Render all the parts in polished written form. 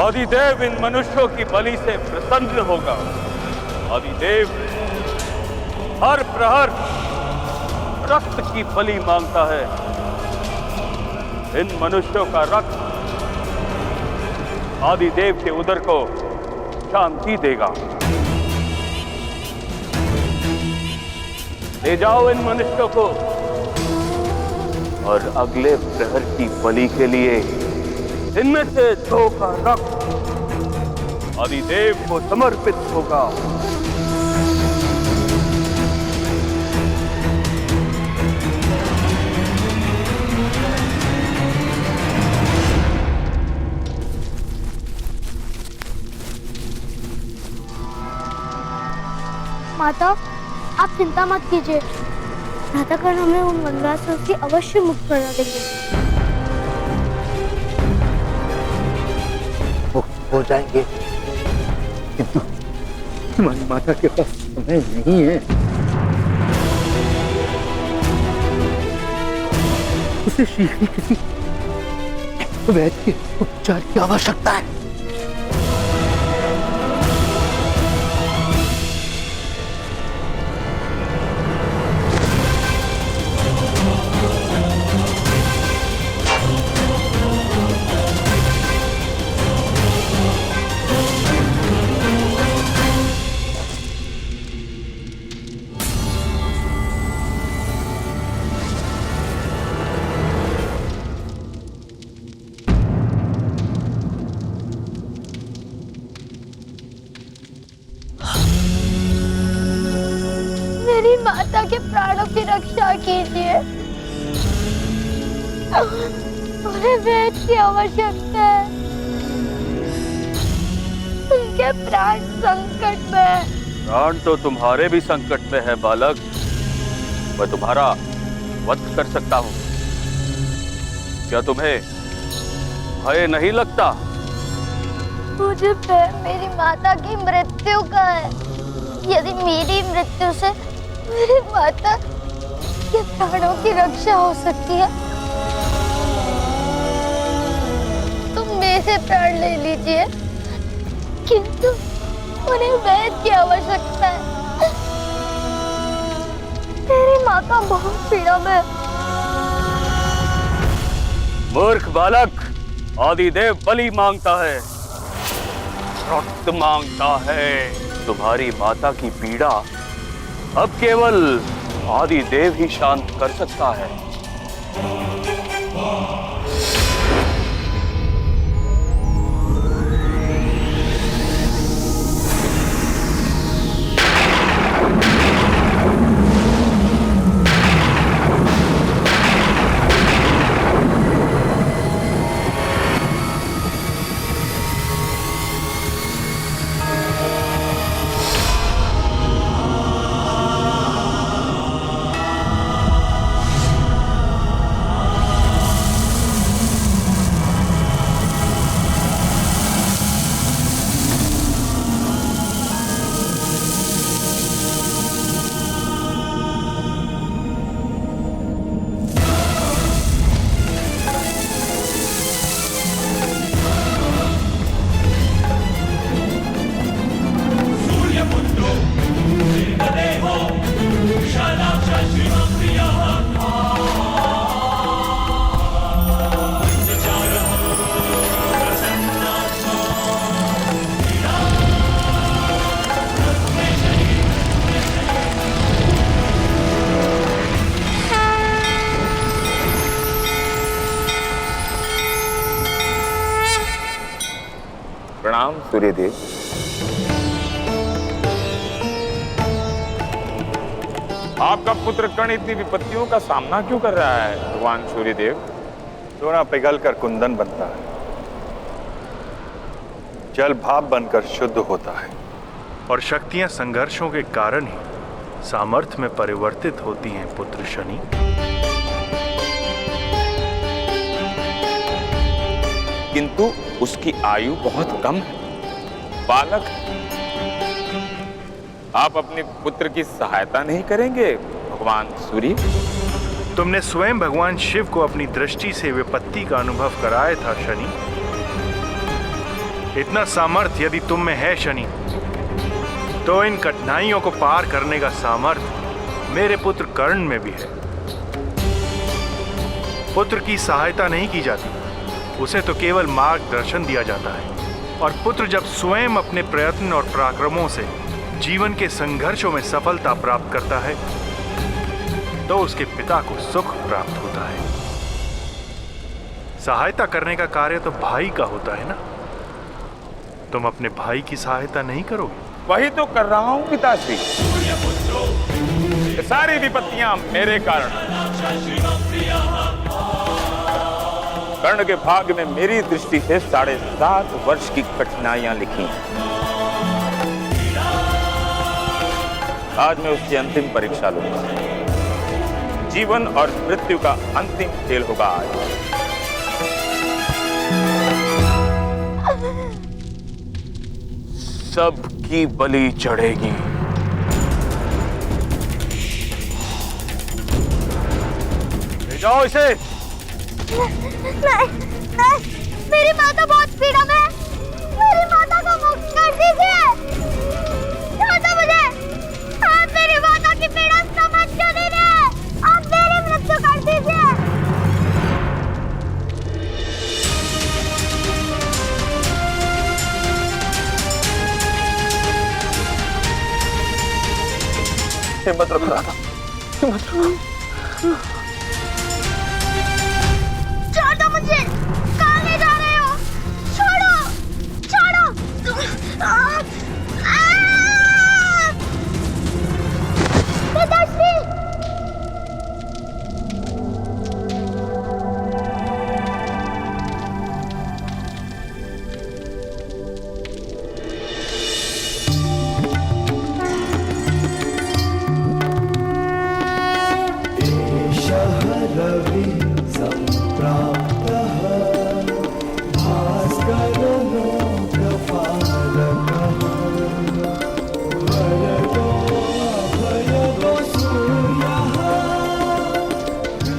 आदिदेव इन मनुष्यों की बलि से प्रसन्न होगा। आदिदेव हर प्रहर रक्त की बलि मांगता है। इन मनुष्यों का रक्त आदिदेव के उदर को शांति देगा। ले जाओ इन मनुष्यों को और अगले प्रहर की बलि के लिए इनमें से 2 का रक्त आदिदेव को समर्पित होगा। माता, आप चिंता मत कीजिए। प्रातःकाल हमें उन वनवासियों से अवश्य मुक्त करा देंगे। मुक्त हो जाएंगे, किंतु तुम्हारी माता के पास समय नहीं है। उसे शीघ्र किसी वैद्य के उपचार की आवश्यकता है। मेरी माता के प्राणों की रक्षा कीजिए। उन्हें वैद्य की आवश्यकता है। उनके प्राण संकट में है। प्राण तो तुम्हारे भी संकट में है बालक। मैं तुम्हारा वध कर सकता हूं। क्या तुम्हें भय नहीं लगता? मुझे भय मेरी माता की मृत्यु का है। यदि मेरी मृत्यु से मेरी माता के प्राणों की रक्षा हो सकती है तो मेरे प्राण ले लीजिए, किंतु उन्हें वैद्य की आवश्यकता है। मेरी माता बहुत पीड़ा में। मूर्ख बालक, आदिदेव बलि मांगता है, रक्त मांगता है। तुम्हारी माता की पीड़ा अब केवल आदिदेव ही शांत कर सकता है। प्रणाम सूर्यदेव। आपका पुत्र कर्ण इतनी विपत्तियों का सामना क्यों कर रहा है भगवान सूर्यदेव? सोना पिघल कर कुंदन बनता है, जल भाप बनकर शुद्ध होता है, और शक्तियां संघर्षों के कारण ही सामर्थ्य में परिवर्तित होती हैं पुत्र शनि। किंतु उसकी आयु बहुत कम है, बालक। आप अपने पुत्र की सहायता नहीं करेंगे भगवान सूर्य? तुमने स्वयं भगवान शिव को अपनी दृष्टि से विपत्ति का अनुभव कराया था शनि। इतना सामर्थ्य यदि तुम में है शनि, तो इन कठिनाइयों को पार करने का सामर्थ्य मेरे पुत्र कर्ण में भी है। पुत्र की सहायता नहीं की जाती, उसे तो केवल मार्गदर्शन दिया जाता है। और पुत्र जब स्वयं अपने प्रयत्न और पराक्रमों से जीवन के संघर्षों में सफलता प्राप्त करता है, तो उसके पिता को सुख प्राप्त होता है। सहायता करने का कार्य तो भाई का होता है ना। तुम अपने भाई की सहायता नहीं करोगे? वही तो कर रहा हूं पिताश्री। ये सारी विपत्तियां मेरे कारण। कर्ण के भाग्य में मेरी दृष्टि से 7.5 वर्ष की कठिनाइयां लिखी हैं। आज मैं उसकी अंतिम परीक्षा लूंगा। जीवन और मृत्यु का अंतिम खेल होगा आज। सबकी बलि चढ़ेगी। ले जाओ इसे। नहीं, मेरी माता बहुत पीड़ा में है। मेरी माता को मुक्त कर दीजिए। छोड़ो मुझे। आप मेरी माता की पीड़ा समझ क्यों नहीं रहे? आप मेरी मृत्यु कर दीजिए। हिम्मत रखो राधा, हिम्मत रखो। छोड़ो मुझे। कहाँ ले जा रहे हो? छोड़ो, छोड़ो। पिताश्री।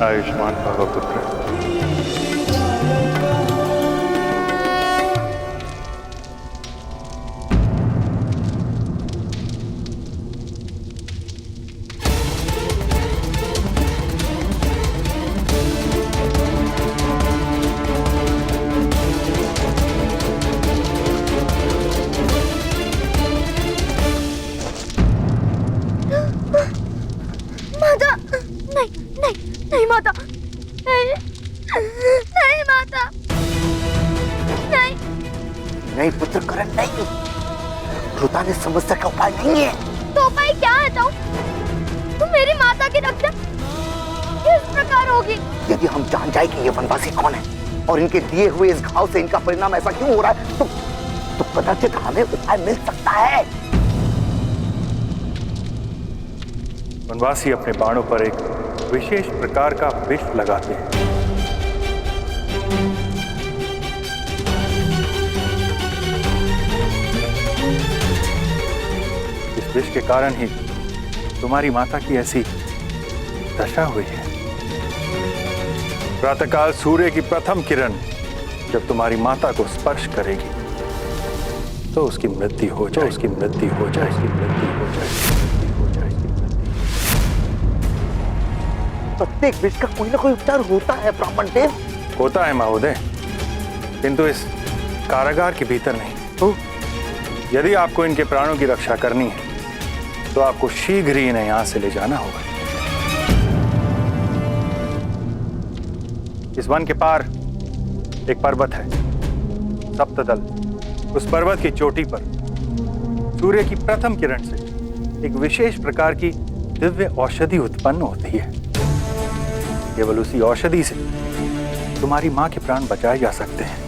आयुष्मान भव पुत्र। माता, नहीं माता, नहीं माता, नहीं पुत्र करण, नहीं। रुता ने समस्या का उपाय नहीं है। तो उपाय क्या है? तो मेरी माता की रक्षा किस प्रकार होगी? यदि हम जान जाए कि ये वनवासी कौन है और इनके दिए हुए इस घाव से इनका परिणाम ऐसा क्यों हो रहा है, तो कदाचित हमें उपाय मिल सकता है। वनवासी अपने बाणों पर एक विशेष प्रकार का विष लगाते हैं। इस विष के कारण ही तुम्हारी माता की ऐसी दशा हुई है। प्रातःकाल सूर्य की प्रथम किरण जब तुम्हारी माता को स्पर्श करेगी तो उसकी मृत्यु हो जाए, उसकी मृत्यु हो जाए, उसकी मृत्यु हो जाए। प्रत्येक विष का कोई ना कोई उपचार होता है ब्राह्मण देव। होता है महोदय, किंतु इस कारागार के भीतर नहीं। तो यदि आपको इनके प्राणों की रक्षा करनी है तो आपको शीघ्र ही इन्हें यहां से ले जाना होगा। इस वन के पार एक पर्वत है, सप्तदल। उस पर्वत की चोटी पर सूर्य की प्रथम किरण से एक विशेष प्रकार की दिव्य औषधि उत्पन्न होती है। केवल उसी औषधि से तुम्हारी मां के प्राण बचाए जा सकते हैं।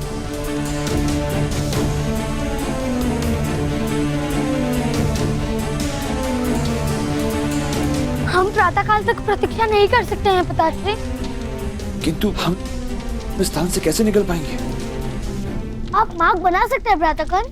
हम प्रातःकाल तक प्रतीक्षा नहीं कर सकते हैं पिताश्री। किंतु हम इस स्थान से कैसे निकल पाएंगे? आप मार्ग बना सकते हैं प्रातःकाल।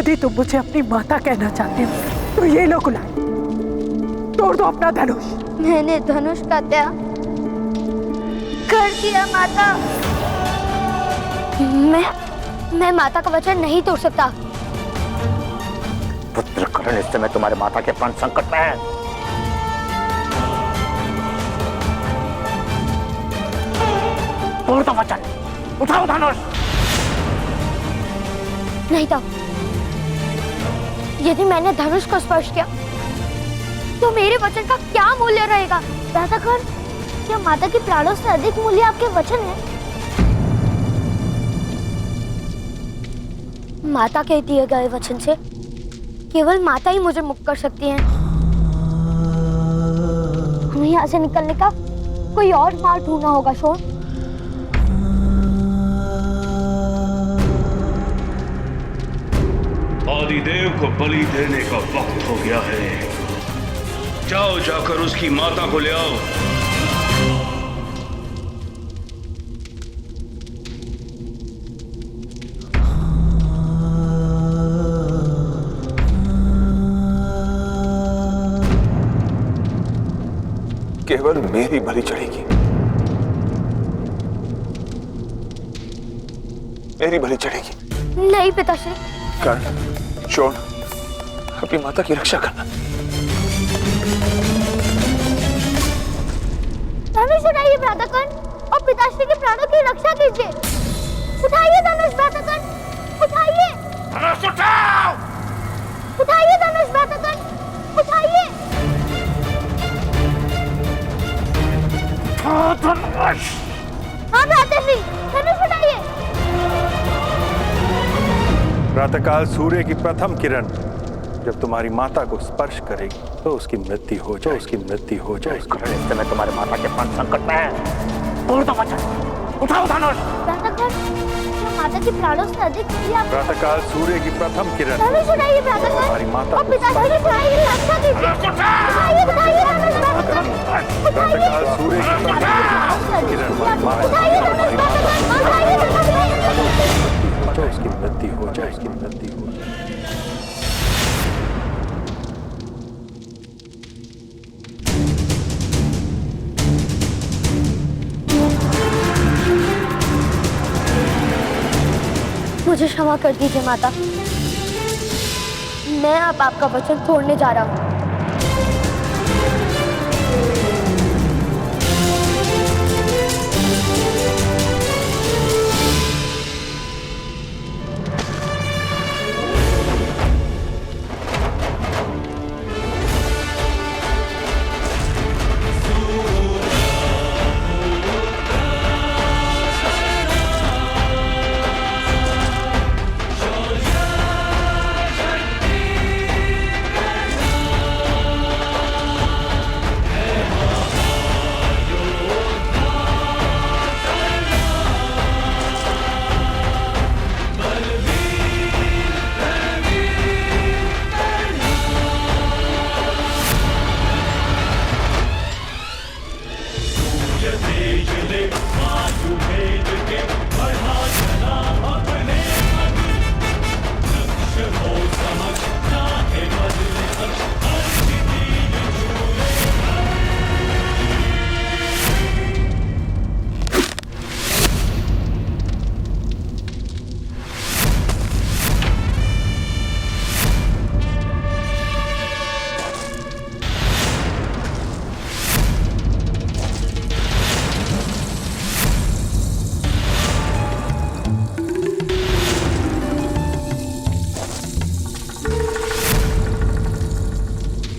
यदि तुम मुझे अपनी माता कहना चाहते हो तो ये लो गुलाल, तोड़ दो अपना धनुष। मैंने धनुष का त्याग कर दिया माता। मैं माता का वचन नहीं तोड़ सकता। पुत्र कर्ण, इस समय तुम्हारे माता के प्राण संकट में है। तोड़ दो वचन, उठाओ धनुष। नहीं तो यदि मैंने धनुष को स्पर्श किया तो मेरे वचन का क्या मूल्य रहेगा? दादा कर्ण, क्या माता के प्राणों से अधिक मूल्य आपके वचन है? माता के दिए गए वचन से केवल माता ही मुझे मुक्त कर सकती हैं। हमें यहाँ से निकलने का कोई और मार्ग ढूंढना होगा। शोन, आदिदेव को बलि देने का वक्त हो गया है। जाओ, जाकर उसकी माता को ले आओ। केवल मेरी बलि चढ़ेगी, मेरी बलि चढ़ेगी। नहीं पिताश्री। कर्ण, शोण, अपनी माता की रक्षा करना। धनुष उठाइए भ्राता कर्ण और पिताश्री के प्राणों की रक्षा कीजिए। उठाइए धनुष भ्राता कर्ण, उठाइए। धनुष उठाओ। उठाइए धनुष भ्राता कर्ण, उठाइए। धनुष। हाँ भ्राताश्री, धनुष उठाइए। प्रातःकाल सूर्य की प्रथम किरण जब तुम्हारी माता को स्पर्श करेगी तो उसकी मृत्यु हो जाए, उसकी मृत्यु हो जाए। कर्ण, इस समय तुम्हारे माता के प्राण संकट में है। तोड़ दो वचन, उठाओ धनुष। भ्राता कर्ण, क्या माता के प्राणों से अधिक प्रिय आप? प्रातःकाल सूर्य की प्रथम किरण धनुष उठाइए भ्राता हमारी कर्ण माता और को पिताश्री के प्राणों की रक्षा कीजिए। उठाइए, उठाइए धनुष भ्राता कर्ण, प्रातःकाल सूर्य की प्रथम किरण हमारी माता उठाइए धनुष भ्राता कर्ण, उठाइए धनुष। तो उसकी मृत्यु हो जाए, उसकी मृत्यु हो जाए। मुझे क्षमा कर दीजिए माता, मैं अब आपका वचन तोड़ने जा रहा हूँ।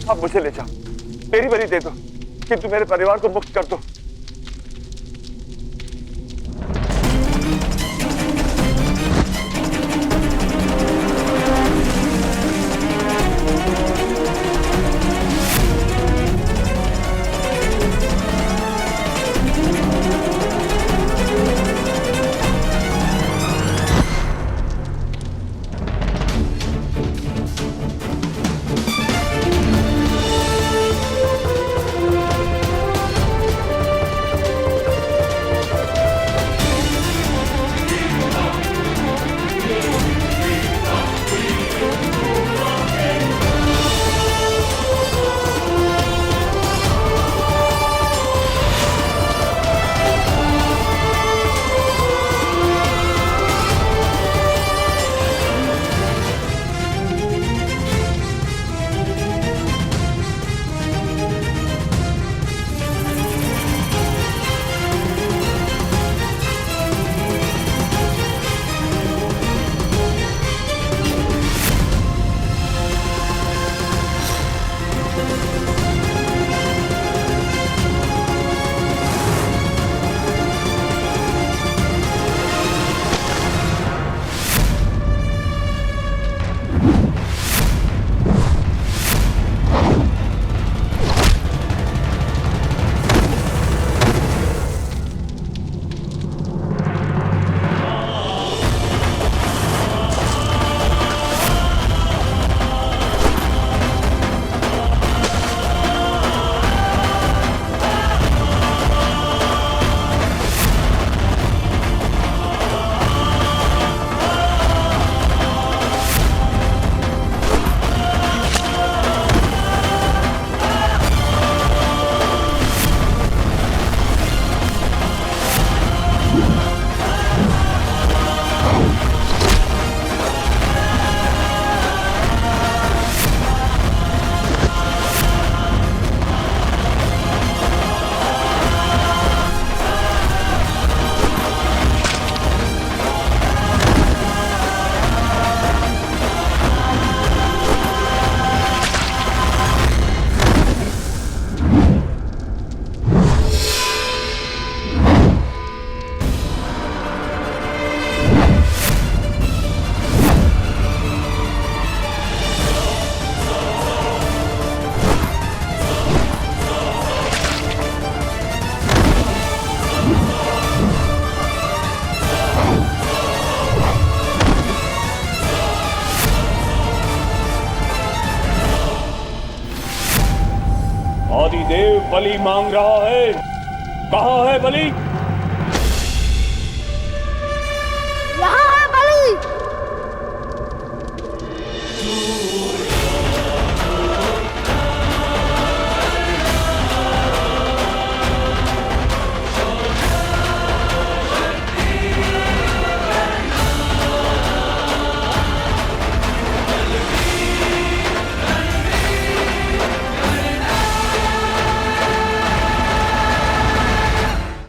अब मुझे ले जाओ, मेरी बलि दे दो, किंतु मेरे परिवार को मुक्त कर दो। बलि मांग रहा है। कहाँ है बलि?